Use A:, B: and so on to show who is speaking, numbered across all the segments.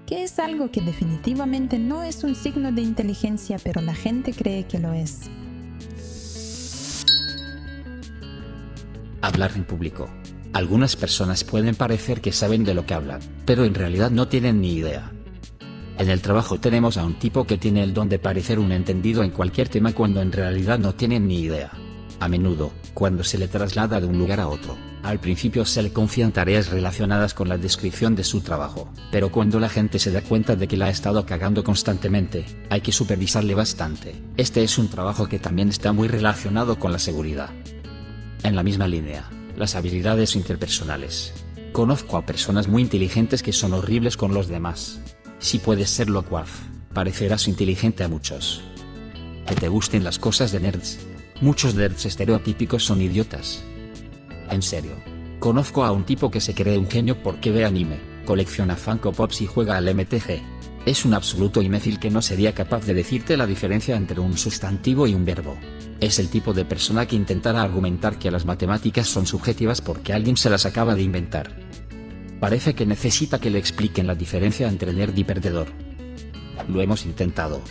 A: que es algo que definitivamente no es un signo de inteligencia, pero la gente cree que lo es.
B: Hablar en público. Algunas personas pueden parecer que saben de lo que hablan, pero en realidad no tienen ni idea. En el trabajo tenemos a un tipo que tiene el don de parecer un entendido en cualquier tema cuando en realidad no tiene ni idea. A menudo, cuando se le traslada de un lugar a otro, al principio se le confían tareas relacionadas con la descripción de su trabajo, pero cuando la gente se da cuenta de que la ha estado cagando constantemente, hay que supervisarle bastante. Este es un trabajo que también está muy relacionado con la seguridad. En la misma línea, las habilidades interpersonales. Conozco a personas muy inteligentes que son horribles con los demás. Si puedes ser locuaz, parecerás inteligente a muchos. Que te gusten las cosas de nerds. Muchos nerds estereotípicos son idiotas. En serio. Conozco a un tipo que se cree un genio porque ve anime, colecciona Funko Pops y juega al MTG. Es un absoluto imbécil que no sería capaz de decirte la diferencia entre un sustantivo y un verbo. Es el tipo de persona que intentará argumentar que las matemáticas son subjetivas porque alguien se las acaba de inventar. Parece que necesita que le expliquen la diferencia entre nerd y perdedor. Lo hemos intentado.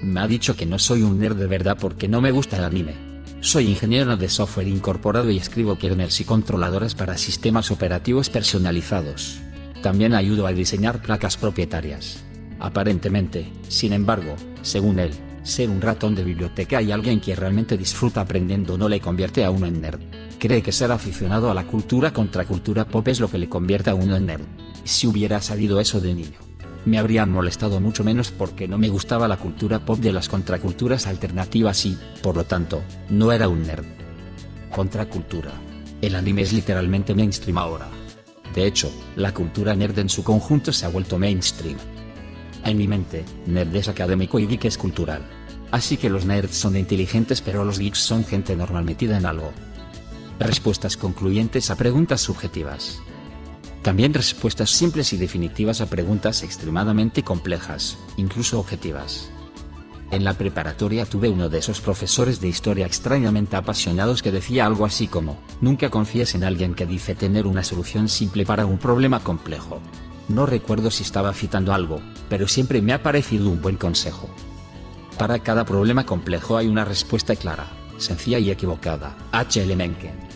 B: Me ha dicho que no soy un nerd de verdad porque no me gusta el anime. Soy ingeniero de software incorporado y escribo kernels y controladores para sistemas operativos personalizados. También ayudo a diseñar placas propietarias. Aparentemente, sin embargo, según él, ser un ratón de biblioteca y alguien que realmente disfruta aprendiendo no le convierte a uno en nerd. Cree que ser aficionado a la cultura contra cultura pop es lo que le convierte a uno en nerd. Si hubiera sabido eso de niño, me habrían molestado mucho menos porque no me gustaba la cultura pop de las contraculturas alternativas y, por lo tanto, no era un nerd. Contracultura. El anime es literalmente mainstream ahora. De hecho, la cultura nerd en su conjunto se ha vuelto mainstream. En mi mente, nerd es académico y geek es cultural. Así que los nerds son inteligentes pero los geeks son gente normal metida en algo. Respuestas concluyentes a preguntas subjetivas. También respuestas simples y definitivas a preguntas extremadamente complejas, incluso objetivas. En la preparatoria tuve uno de esos profesores de historia extrañamente apasionados que decía algo así como: nunca confíes en alguien que dice tener una solución simple para un problema complejo. No recuerdo si estaba citando algo, pero siempre me ha parecido un buen consejo. Para cada problema complejo hay una respuesta clara, sencilla y equivocada. H. L. Mencken.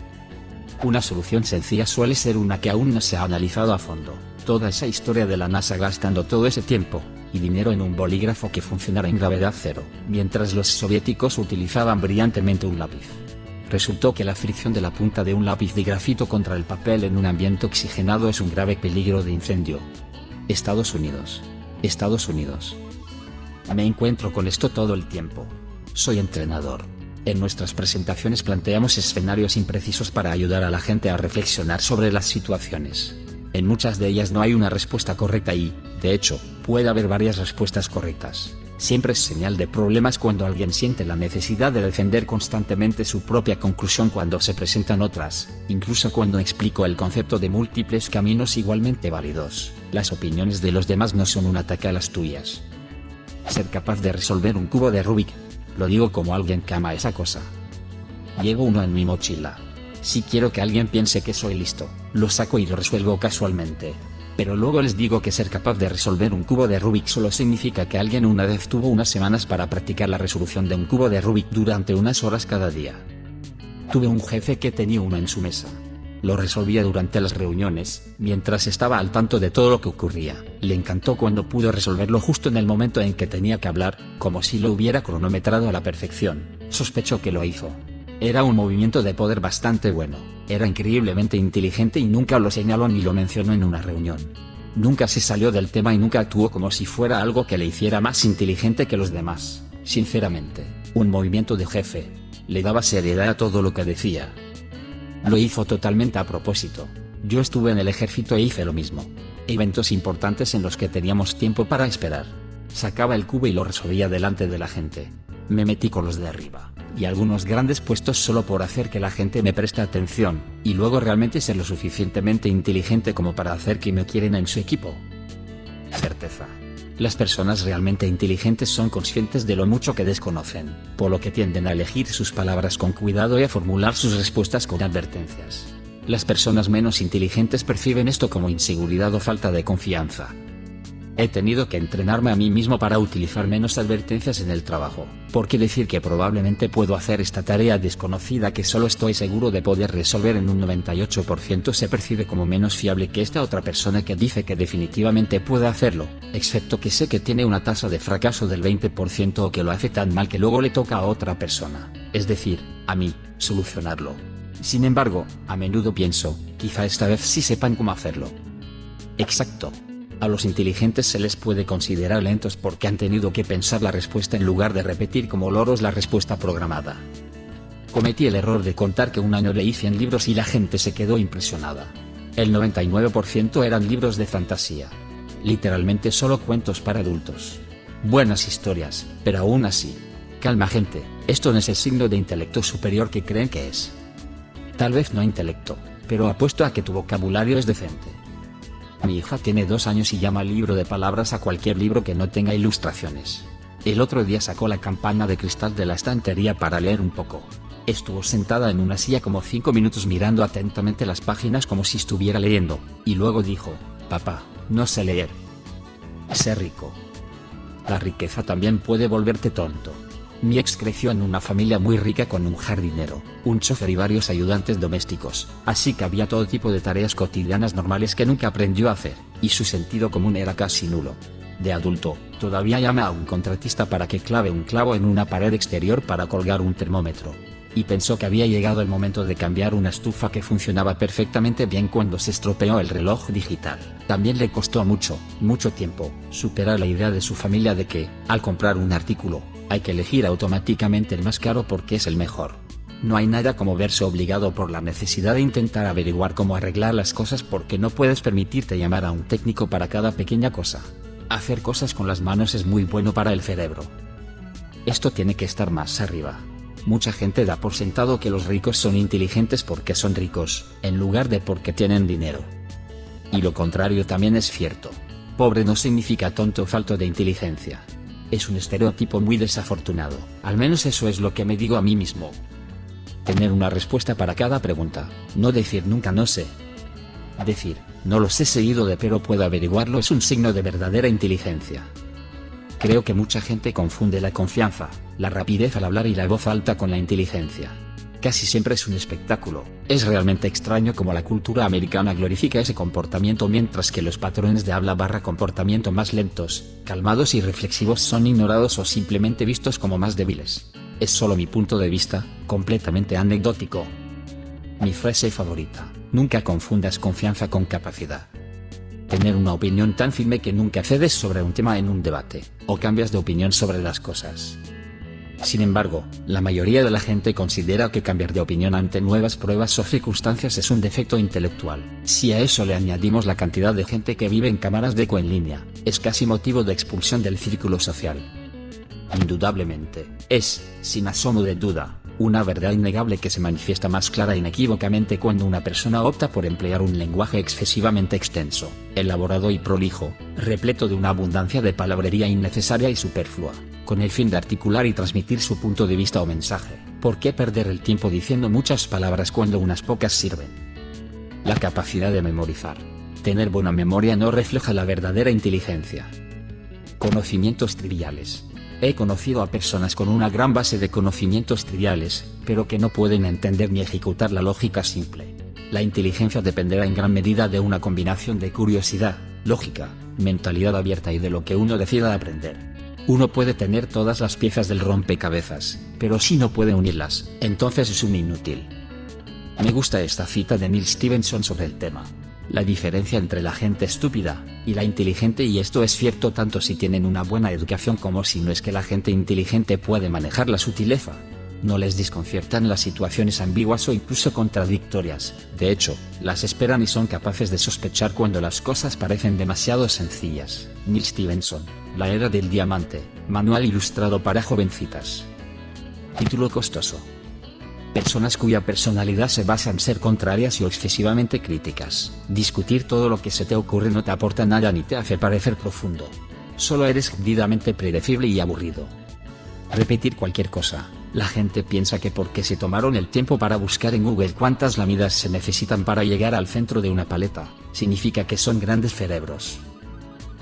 B: Una solución sencilla suele ser una que aún no se ha analizado a fondo. Toda esa historia de la NASA gastando todo ese tiempo y dinero en un bolígrafo que funcionara en gravedad cero, mientras los soviéticos utilizaban brillantemente un lápiz. Resultó que la fricción de la punta de un lápiz de grafito contra el papel en un ambiente oxigenado es un grave peligro de incendio. Estados Unidos. Estados Unidos. Me encuentro con esto todo el tiempo. Soy entrenador. En nuestras presentaciones planteamos escenarios imprecisos para ayudar a la gente a reflexionar sobre las situaciones. En muchas de ellas no hay una respuesta correcta y, de hecho, puede haber varias respuestas correctas. Siempre es señal de problemas cuando alguien siente la necesidad de defender constantemente su propia conclusión cuando se presentan otras, incluso cuando explico el concepto de múltiples caminos igualmente válidos. Las opiniones de los demás no son un ataque a las tuyas. Ser capaz de resolver un cubo de Rubik. Lo digo como alguien que ama esa cosa. Llevo uno en mi mochila. Si quiero que alguien piense que soy listo, lo saco y lo resuelvo casualmente. Pero luego les digo que ser capaz de resolver un cubo de Rubik solo significa que alguien una vez tuvo unas semanas para practicar la resolución de un cubo de Rubik durante unas horas cada día. Tuve un jefe que tenía uno en su mesa. Lo resolvía durante las reuniones, mientras estaba al tanto de todo lo que ocurría. Le encantó cuando pudo resolverlo justo en el momento en que tenía que hablar, como si lo hubiera cronometrado a la perfección. Sospechó que lo hizo. Era un movimiento de poder bastante bueno. Era increíblemente inteligente y nunca lo señaló ni lo mencionó en una reunión. Nunca se salió del tema y nunca actuó como si fuera algo que le hiciera más inteligente que los demás. Sinceramente, un movimiento de jefe. Le daba seriedad a todo lo que decía. Lo hizo totalmente a propósito. Yo estuve en el ejército e hice lo mismo. Eventos importantes en los que teníamos tiempo para esperar. Sacaba el cubo y lo resolvía delante de la gente. Me metí con los de arriba, y algunos grandes puestos solo por hacer que la gente me preste atención, y luego realmente ser lo suficientemente inteligente como para hacer que me quieren en su equipo. Certeza. Las personas realmente inteligentes son conscientes de lo mucho que desconocen, por lo que tienden a elegir sus palabras con cuidado y a formular sus respuestas con advertencias. Las personas menos inteligentes perciben esto como inseguridad o falta de confianza. He tenido que entrenarme a mí mismo para utilizar menos advertencias en el trabajo, porque decir que probablemente puedo hacer esta tarea desconocida que solo estoy seguro de poder resolver en un 98% se percibe como menos fiable que esta otra persona que dice que definitivamente puede hacerlo, excepto que sé que tiene una tasa de fracaso del 20% o que lo hace tan mal que luego le toca a otra persona, es decir, a mí, solucionarlo. Sin embargo, a menudo pienso, quizá esta vez sí sepan cómo hacerlo. Exacto. A los inteligentes se les puede considerar lentos porque han tenido que pensar la respuesta en lugar de repetir como loros la respuesta programada. Cometí el error de contar que un año leí 100 libros y la gente se quedó impresionada. El 99% eran libros de fantasía. Literalmente solo cuentos para adultos. Buenas historias, pero aún así. Calma gente, esto no es el signo de intelecto superior que creen que es. Tal vez no intelecto, pero apuesto a que tu vocabulario es decente. Mi hija tiene 2 años y llama libro de palabras a cualquier libro que no tenga ilustraciones. El otro día sacó la campana de cristal de la estantería para leer un poco. Estuvo sentada en una silla como 5 minutos mirando atentamente las páginas como si estuviera leyendo, y luego dijo, papá, no sé leer. Sé rico. La riqueza también puede volverte tonto. Mi ex creció en una familia muy rica con un jardinero, un chofer y varios ayudantes domésticos, así que había todo tipo de tareas cotidianas normales que nunca aprendió a hacer, y su sentido común era casi nulo. De adulto, todavía llama a un contratista para que clave un clavo en una pared exterior para colgar un termómetro. Y pensó que había llegado el momento de cambiar una estufa que funcionaba perfectamente bien cuando se estropeó el reloj digital. También le costó mucho tiempo, superar la idea de su familia de que, al comprar un artículo, hay que elegir automáticamente el más caro porque es el mejor. No hay nada como verse obligado por la necesidad de intentar averiguar cómo arreglar las cosas porque no puedes permitirte llamar a un técnico para cada pequeña cosa. Hacer cosas con las manos es muy bueno para el cerebro. Esto tiene que estar más arriba. Mucha gente da por sentado que los ricos son inteligentes porque son ricos, en lugar de porque tienen dinero. Y lo contrario también es cierto. Pobre no significa tonto o falto de inteligencia. Es un estereotipo muy desafortunado, al menos eso es lo que me digo a mí mismo. Tener una respuesta para cada pregunta, no decir nunca no sé. Decir, no lo sé seguido de pero puedo averiguarlo es un signo de verdadera inteligencia. Creo que mucha gente confunde la confianza, la rapidez al hablar y la voz alta con la inteligencia. Casi siempre es un espectáculo. Es realmente extraño cómo la cultura americana glorifica ese comportamiento mientras que los patrones de habla/comportamiento más lentos, calmados y reflexivos son ignorados o simplemente vistos como más débiles. Es solo mi punto de vista, completamente anecdótico. Mi frase favorita, nunca confundas confianza con capacidad. Tener una opinión tan firme que nunca cedes sobre un tema en un debate, o cambias de opinión sobre las cosas. Sin embargo, la mayoría de la gente considera que cambiar de opinión ante nuevas pruebas o circunstancias es un defecto intelectual. Si a eso le añadimos la cantidad de gente que vive en cámaras de eco en línea, es casi motivo de expulsión del círculo social. Indudablemente, es, sin asomo de duda, una verdad innegable que se manifiesta más clara e inequívocamente cuando una persona opta por emplear un lenguaje excesivamente extenso, elaborado y prolijo, repleto de una abundancia de palabrería innecesaria y superflua, con el fin de articular y transmitir su punto de vista o mensaje. ¿Por qué perder el tiempo diciendo muchas palabras cuando unas pocas sirven? La capacidad de memorizar. Tener buena memoria no refleja la verdadera inteligencia. Conocimientos triviales. He conocido a personas con una gran base de conocimientos triviales, pero que no pueden entender ni ejecutar la lógica simple. La inteligencia dependerá en gran medida de una combinación de curiosidad, lógica, mentalidad abierta y de lo que uno decida aprender. Uno puede tener todas las piezas del rompecabezas, pero si no puede unirlas, entonces es un inútil. Me gusta esta cita de Neil Stephenson sobre el tema. La diferencia entre la gente estúpida y la inteligente, y esto es cierto tanto si tienen una buena educación como si no, es que la gente inteligente puede manejar la sutileza. No les desconciertan las situaciones ambiguas o incluso contradictorias, de hecho, las esperan y son capaces de sospechar cuando las cosas parecen demasiado sencillas. Neil Stephenson, La Era del Diamante, manual ilustrado para jovencitas. Título costoso. Personas cuya personalidad se basa en ser contrarias y excesivamente críticas. Discutir todo lo que se te ocurre no te aporta nada ni te hace parecer profundo. Solo eres jodidamente predecible y aburrido. Repetir cualquier cosa. La gente piensa que porque se tomaron el tiempo para buscar en Google cuántas láminas se necesitan para llegar al centro de una paleta, significa que son grandes cerebros.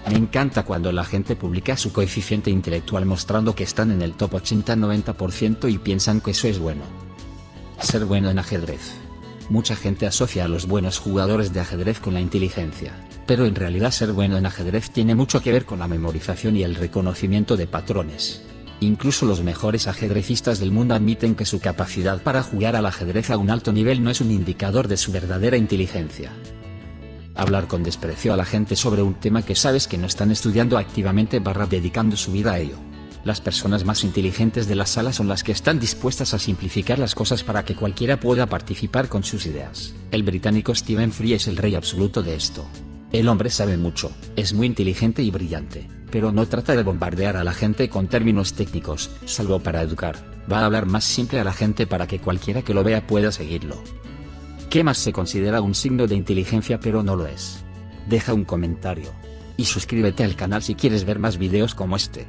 B: Me encanta cuando la gente publica su coeficiente intelectual mostrando que están en el top 80-90% y piensan que eso es bueno. Ser bueno en ajedrez. Mucha gente asocia a los buenos jugadores de ajedrez con la inteligencia, pero en realidad ser bueno en ajedrez tiene mucho que ver con la memorización y el reconocimiento de patrones. Incluso los mejores ajedrecistas del mundo admiten que su capacidad para jugar al ajedrez a un alto nivel no es un indicador de su verdadera inteligencia. Hablar con desprecio a la gente sobre un tema que sabes que no están estudiando activamente dedicando su vida a ello. Las personas más inteligentes de la sala son las que están dispuestas a simplificar las cosas para que cualquiera pueda participar con sus ideas. El británico Stephen Fry es el rey absoluto de esto. El hombre sabe mucho, es muy inteligente y brillante, pero no trata de bombardear a la gente con términos técnicos, salvo para educar. Va a hablar más simple a la gente para que cualquiera que lo vea pueda seguirlo. ¿Qué más se considera un signo de inteligencia pero no lo es? Deja un comentario. Y suscríbete al canal si quieres ver más videos como este.